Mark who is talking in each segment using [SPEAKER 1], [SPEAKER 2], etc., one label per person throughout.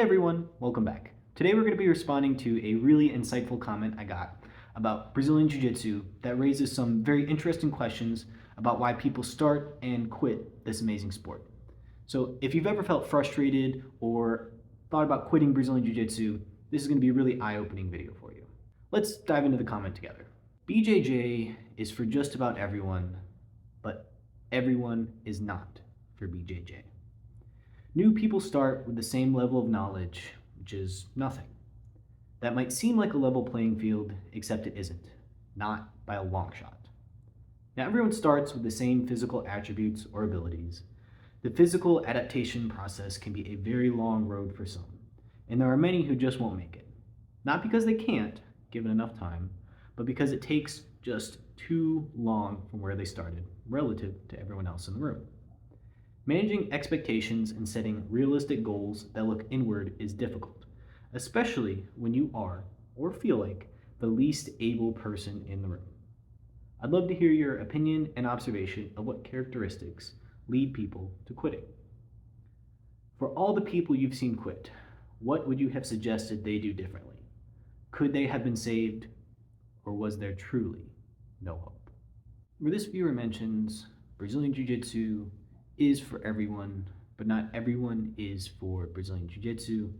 [SPEAKER 1] Hey everyone, welcome back. Today we're going to be responding to a really insightful comment I got about Brazilian Jiu-Jitsu that raises some very interesting questions about why people start and quit this amazing sport. So if you've ever felt frustrated or thought about quitting Brazilian Jiu-Jitsu, this is going to be a really eye-opening video for you. Let's dive into the comment together. BJJ is for just about everyone, but everyone is not for BJJ. New people start with the same level of knowledge, which is nothing. That might seem like a level playing field, except it isn't. Not by a long shot. Now, everyone starts with the same physical attributes or abilities. The physical adaptation process can be a very long road for some, and there are many who just won't make it. Not because they can't, given enough time, but because it takes just too long from where they started, relative to everyone else in the room. Managing expectations and setting realistic goals that look inward is difficult, especially when you are, or feel like, the least able person in the room. I'd love to hear your opinion and observation of what characteristics lead people to quitting. For all the people you've seen quit, what would you have suggested they do differently? Could they have been saved, or was there truly no hope? Where this viewer mentions Brazilian Jiu-Jitsu is for everyone, but not everyone is for Brazilian Jiu-Jitsu.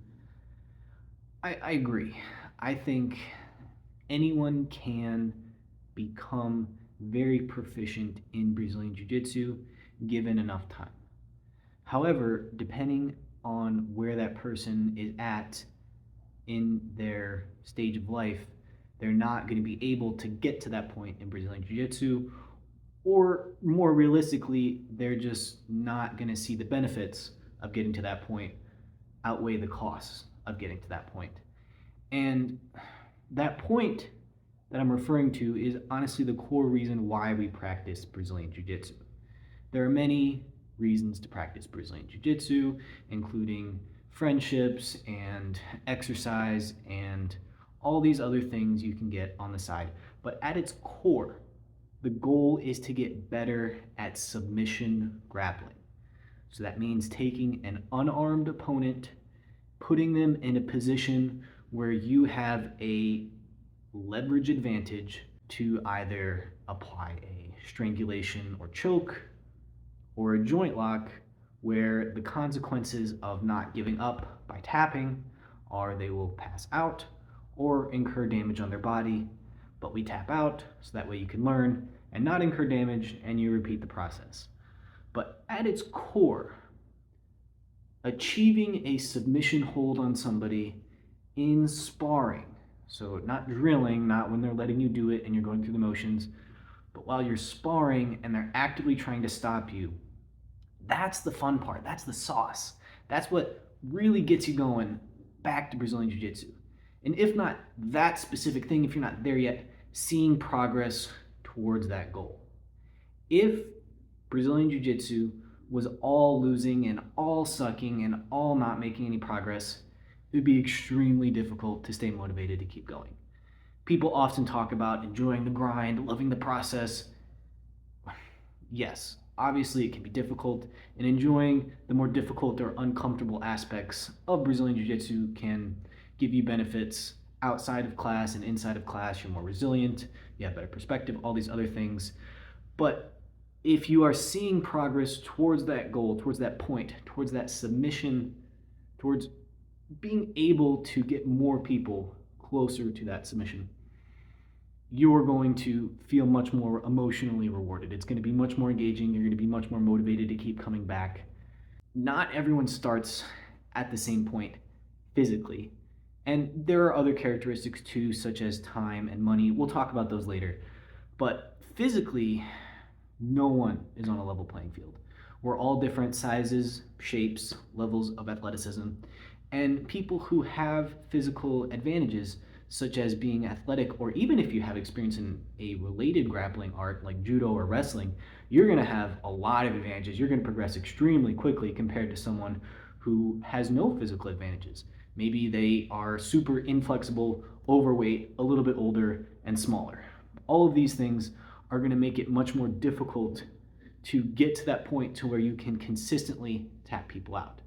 [SPEAKER 1] I agree. I think anyone can become very proficient in Brazilian Jiu-Jitsu given enough time. However, depending on where that person is at in their stage of life, they're not going to be able to get to that point in Brazilian Jiu-Jitsu, or more realistically, they're just not going to see the benefits of getting to that point outweigh the costs of getting to that point. And that point that I'm referring to is honestly the core reason why we practice Brazilian Jiu-Jitsu. There are many reasons to practice Brazilian Jiu-Jitsu, including friendships and exercise and all these other things you can get on the side. But at its core, the goal is to get better at submission grappling. So that means taking an unarmed opponent, putting them in a position where you have a leverage advantage to either apply a strangulation or choke, or a joint lock where the consequences of not giving up by tapping are they will pass out or incur damage on their body. But we tap out so that way you can learn and not incur damage, and you repeat the process. But at its core, achieving a submission hold on somebody in sparring, so not drilling, not when they're letting you do it and you're going through the motions, but while you're sparring and they're actively trying to stop you, that's the fun part. That's the sauce. That's what really gets you going back to Brazilian Jiu-Jitsu. And if not that specific thing, if you're not there yet, seeing progress towards that goal. If Brazilian Jiu-Jitsu was all losing and all sucking and all not making any progress, it would be extremely difficult to stay motivated to keep going. People often talk about enjoying the grind, loving the process. Yes, obviously it can be difficult, and enjoying the more difficult or uncomfortable aspects of Brazilian Jiu-Jitsu can give you benefits outside of class and inside of class. You're more resilient, you have better perspective, all these other things. But if you are seeing progress towards that goal, towards that point, towards that submission, towards being able to get more people closer to that submission, you're going to feel much more emotionally rewarded. It's going to be much more engaging. You're going to be much more motivated to keep coming back. Not everyone starts at the same point physically. And there are other characteristics too, such as time and money. We'll talk about those later. But physically, no one is on a level playing field. We're all different sizes, shapes, levels of athleticism. And people who have physical advantages, such as being athletic, or even if you have experience in a related grappling art like judo or wrestling, you're going to have a lot of advantages. You're going to progress extremely quickly compared to someone who has no physical advantages. Maybe they are super inflexible, overweight, a little bit older, and smaller. All of these things are going to make it much more difficult to get to that point to where you can consistently tap people out.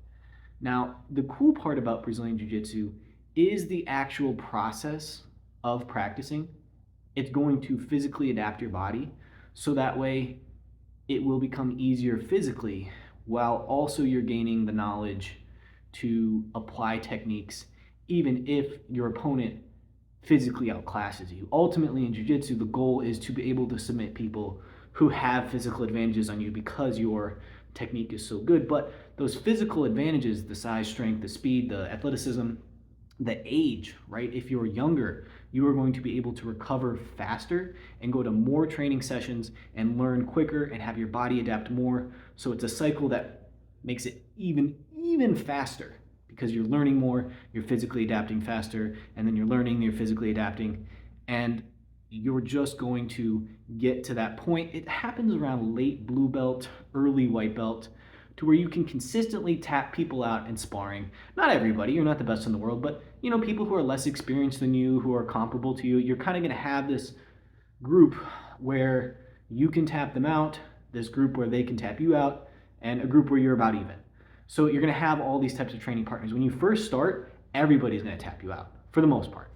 [SPEAKER 1] Now, the cool part about Brazilian Jiu-Jitsu is the actual process of practicing. It's going to physically adapt your body so that way it will become easier physically while also you're gaining the knowledge to apply techniques even if your opponent physically outclasses you. Ultimately in jiu-jitsu, the goal is to be able to submit people who have physical advantages on you because your technique is so good. But those physical advantages, the size, strength, the speed, the athleticism, the age, right? If you're younger, you are going to be able to recover faster and go to more training sessions and learn quicker and have your body adapt more. So it's a cycle that makes it even faster because you're learning more, you're physically adapting faster, and then you're learning, you're physically adapting, and you're just going to get to that point. It happens around late blue belt, early white belt, to where you can consistently tap people out in sparring. Not everybody, you're not the best in the world, but people who are less experienced than you, who are comparable to you, you're kind of going to have this group where you can tap them out, this group where they can tap you out, and a group where you're about even. So you're going to have all these types of training partners. When you first start, everybody's going to tap you out for the most part.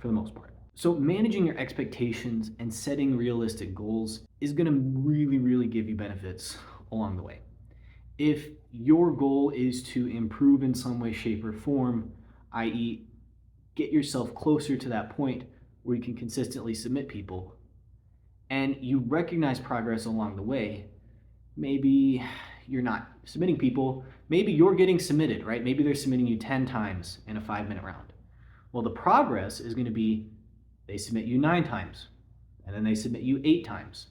[SPEAKER 1] So managing your expectations and setting realistic goals is going to really give you benefits along the way. If your goal is to improve in some way, shape, or form, i.e., get yourself closer to that point where you can consistently submit people, and you recognize progress along the way, maybe you're not submitting people, maybe you're getting submitted, right? Maybe they're submitting you 10 times in a 5-minute round. Well, the progress is going to be they submit you 9 times, and then they submit you 8 times,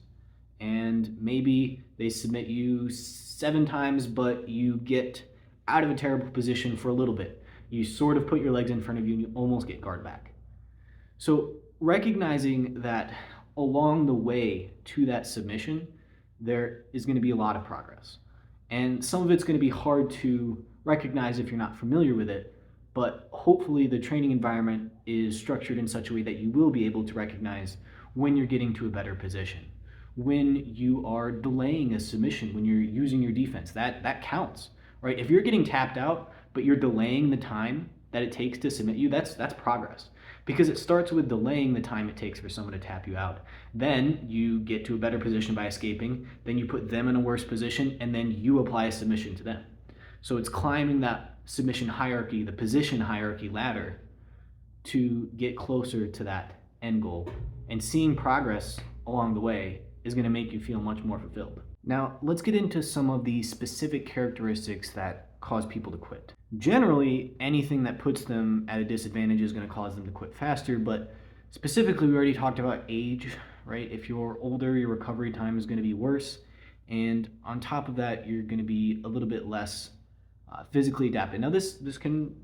[SPEAKER 1] and maybe they submit you 7 times, but you get out of a terrible position for a little bit. You sort of put your legs in front of you and you almost get guard back. So recognizing that along the way to that submission, there is going to be a lot of progress. And some of it's going to be hard to recognize if you're not familiar with it, but hopefully the training environment is structured in such a way that you will be able to recognize when you're getting to a better position, when you are delaying a submission, when you're using your defense. That counts, right? If you're getting tapped out, but you're delaying the time that it takes to submit you, that's progress. Because it starts with delaying the time it takes for someone to tap you out. Then you get to a better position by escaping, then you put them in a worse position, and then you apply a submission to them. So it's climbing that submission hierarchy, the position hierarchy ladder, to get closer to that end goal. And seeing progress along the way is going to make you feel much more fulfilled. Now, let's get into some of the specific characteristics that cause people to quit. Generally, anything that puts them at a disadvantage is going to cause them to quit faster, but specifically, we already talked about age, right? If you're older, your recovery time is going to be worse, and on top of that, you're going to be a little bit less physically adapted. Now, this can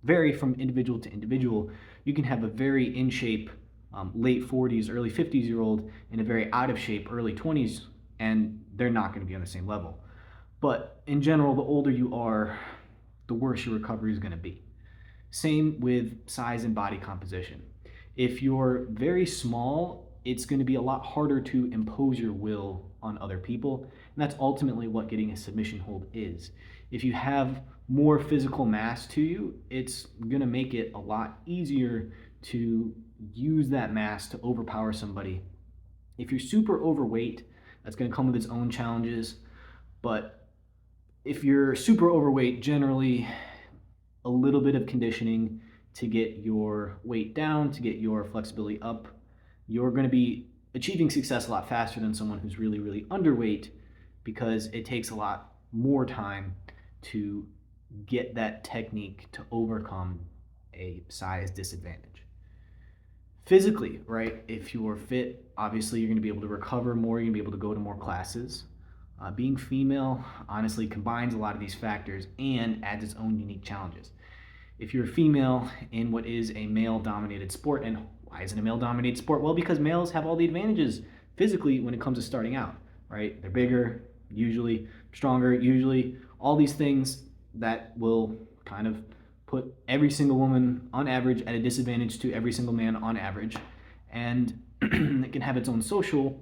[SPEAKER 1] vary from individual to individual. You can have a very in shape late 40s, early 50s year old and a very out of shape early 20s, and they're not going to be on the same level. But in general, the older you are, the worse your recovery is going to be. Same with size and body composition. If you're very small, it's going to be a lot harder to impose your will on other people, and that's ultimately what getting a submission hold is. If you have more physical mass to you, it's going to make it a lot easier to use that mass to overpower somebody. If you're super overweight, that's going to come with its own challenges, but if you're super overweight, generally a little bit of conditioning to get your weight down, to get your flexibility up, you're going to be achieving success a lot faster than someone who's really underweight, because it takes a lot more time to get that technique to overcome a size disadvantage. Physically, right? If you're fit, obviously you're going to be able to recover more, you're going to be able to go to more classes. Being female honestly combines a lot of these factors and adds its own unique challenges. If you're a female in what is a male-dominated sport, and why is it a male-dominated sport? Well, because males have all the advantages physically when it comes to starting out, right? They're bigger, usually, stronger, usually, all these things that will kind of put every single woman on average at a disadvantage to every single man on average. And it can have its own social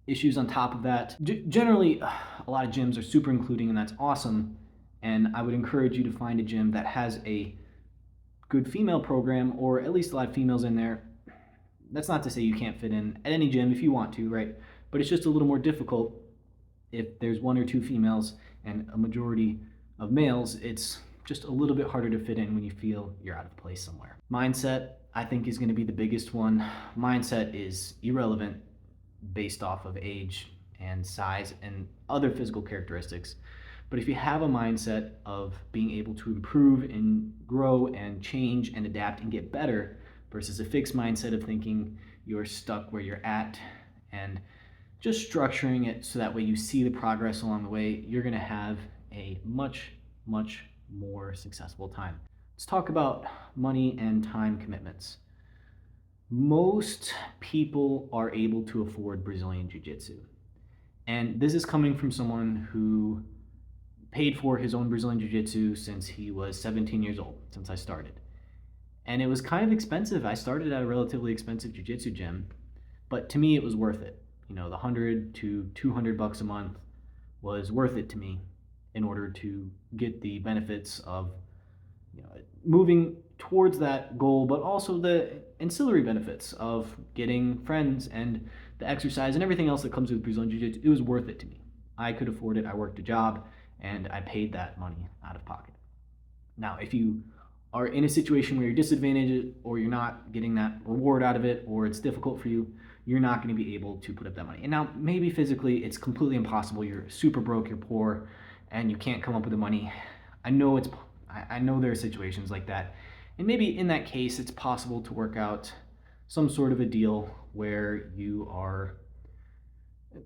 [SPEAKER 1] issues on top of that. Generally, a lot of gyms are super including, and that's awesome. And I would encourage you to find a gym that has a good female program, or at least a lot of females in there. That's not to say you can't fit in at any gym if you want to, right? But it's just a little more difficult if there's one or two females and a majority of males. It's just a little bit harder to fit in when you feel you're out of place somewhere. Mindset, I think, is going to be the biggest one. Mindset is irrelevant based off of age and size and other physical characteristics. But if you have a mindset of being able to improve and grow and change and adapt and get better versus a fixed mindset of thinking you're stuck where you're at and just structuring it so that way you see the progress along the way, you're going to have a much, much more successful time. Let's talk about money and time commitments. Most people are able to afford Brazilian Jiu-Jitsu. And this is coming from someone who paid for his own Brazilian Jiu-Jitsu since he was 17 years old, since I started. And it was kind of expensive. I started at a relatively expensive Jiu-Jitsu gym, but to me it was worth it. You know, the $100 to $200 a month was worth it to me in order to get the benefits of, you know, moving towards that goal, but also the ancillary benefits of getting friends and the exercise and everything else that comes with Brazilian Jiu-Jitsu. It was worth it to me. I could afford it. I worked a job and I paid that money out of pocket. Now, if you are in a situation where you're disadvantaged or you're not getting that reward out of it, or it's difficult for you, you're not going to be able to put up that money. And now maybe physically it's completely impossible. You're super broke, you're poor, and you can't come up with the money. I know there are situations like that. And maybe in that case, it's possible to work out some sort of a deal where you are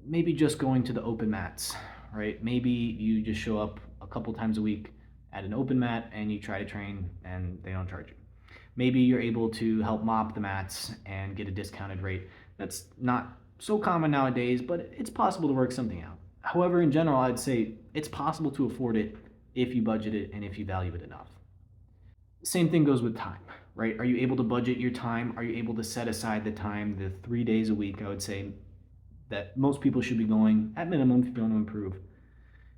[SPEAKER 1] maybe just going to the open mats, right? Maybe you just show up a couple times a week at an open mat and you try to train and they don't charge you. Maybe you're able to help mop the mats and get a discounted rate. That's not so common nowadays, but it's possible to work something out. However, in general, I'd say it's possible to afford it if you budget it and if you value it enough. Same thing goes with time, right? Are you able to budget your time? Are you able to set aside the time, the 3 days a week, I would say, that most people should be going at minimum if you want to improve?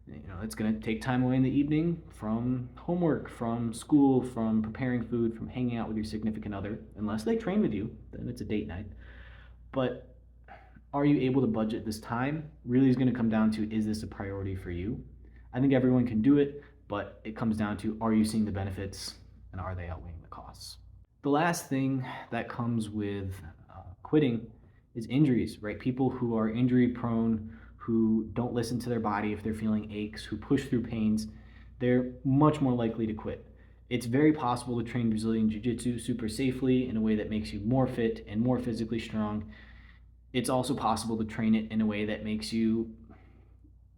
[SPEAKER 1] You know, it's going to take time away in the evening from homework, from school, from preparing food, from hanging out with your significant other, unless they train with you, then it's a date night. But are you able to budget this time? Really is going to come down to, is this a priority for you? I think everyone can do it, but it comes down to, are you seeing the benefits and are they outweighing the costs? The last thing that comes with quitting is injuries, right? People who are injury prone, who don't listen to their body if they're feeling aches, who push through pains, they're much more likely to quit. It's very possible to train Brazilian Jiu-Jitsu super safely in a way that makes you more fit and more physically strong. It's also possible to train it in a way that makes you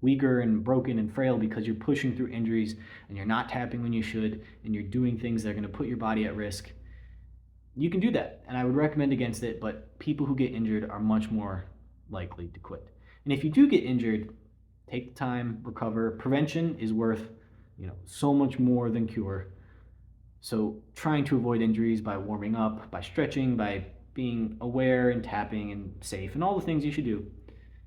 [SPEAKER 1] weaker and broken and frail because you're pushing through injuries and you're not tapping when you should and you're doing things that are going to put your body at risk. You can do that, and I would recommend against it, but people who get injured are much more likely to quit. And if you do get injured, take the time, recover. Prevention is worth, so much more than cure. So trying to avoid injuries by warming up, by stretching, by being aware and tapping and safe and all the things you should do,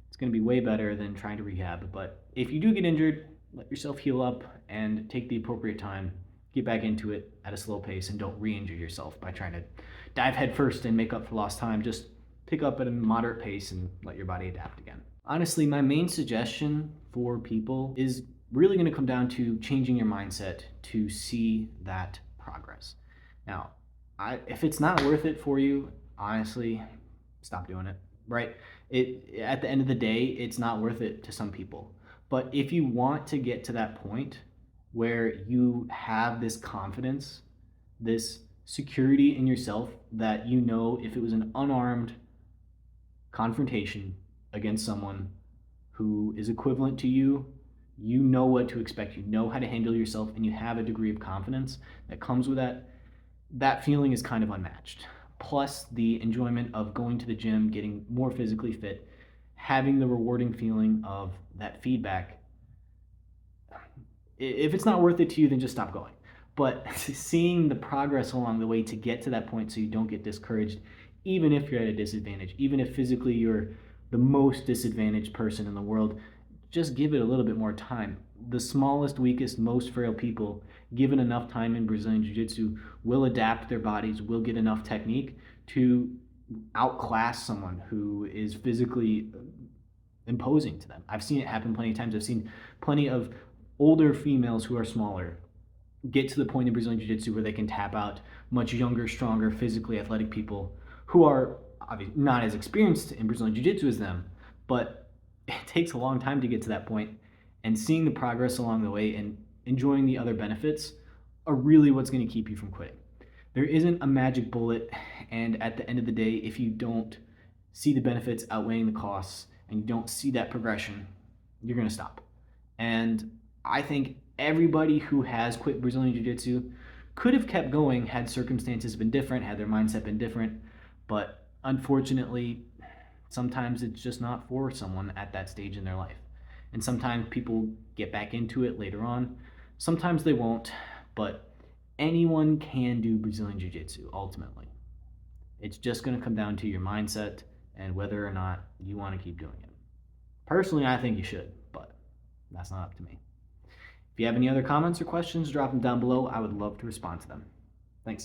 [SPEAKER 1] it's going to be way better than trying to rehab. But if you do get injured, let yourself heal up and take the appropriate time. Get back into it at a slow pace and don't re-injure yourself by trying to dive head first and make up for lost time. Just pick up at a moderate pace and let your body adapt again. Honestly, my main suggestion for people is really going to come down to changing your mindset to see that progress. Now, if it's not worth it for you, honestly, stop doing it, right? At the end of the day, it's not worth it to some people. But if you want to get to that point where you have this confidence, this security in yourself that if it was an unarmed confrontation against someone who is equivalent to you, you know what to expect, you know how to handle yourself, and you have a degree of confidence that comes with that, that feeling is kind of unmatched. Plus the enjoyment of going to the gym, getting more physically fit, having the rewarding feeling of that feedback. If it's not worth it to you, then just stop going. But seeing the progress along the way to get to that point so you don't get discouraged, even if you're at a disadvantage, even if physically you're the most disadvantaged person in the world, just give it a little bit more time. The smallest, weakest, most frail people, given enough time in Brazilian Jiu-Jitsu, will adapt their bodies, will get enough technique to outclass someone who is physically imposing to them. I've seen it happen plenty of times. I've seen plenty of older females who are smaller get to the point in Brazilian Jiu-Jitsu where they can tap out much younger, stronger, physically athletic people who are obviously not as experienced in Brazilian Jiu-Jitsu as them, but it takes a long time to get to that point. And seeing the progress along the way and enjoying the other benefits are really what's going to keep you from quitting. There isn't a magic bullet, and at the end of the day, if you don't see the benefits outweighing the costs and you don't see that progression, you're going to stop. And I think everybody who has quit Brazilian Jiu-Jitsu could have kept going had circumstances been different, had their mindset been different, but unfortunately, sometimes it's just not for someone at that stage in their life. And sometimes people get back into it later on. Sometimes they won't, but anyone can do Brazilian Jiu-Jitsu ultimately. It's just going to come down to your mindset and whether or not you want to keep doing it. Personally, I think you should, but that's not up to me. If you have any other comments or questions, drop them down below. I would love to respond to them. Thanks.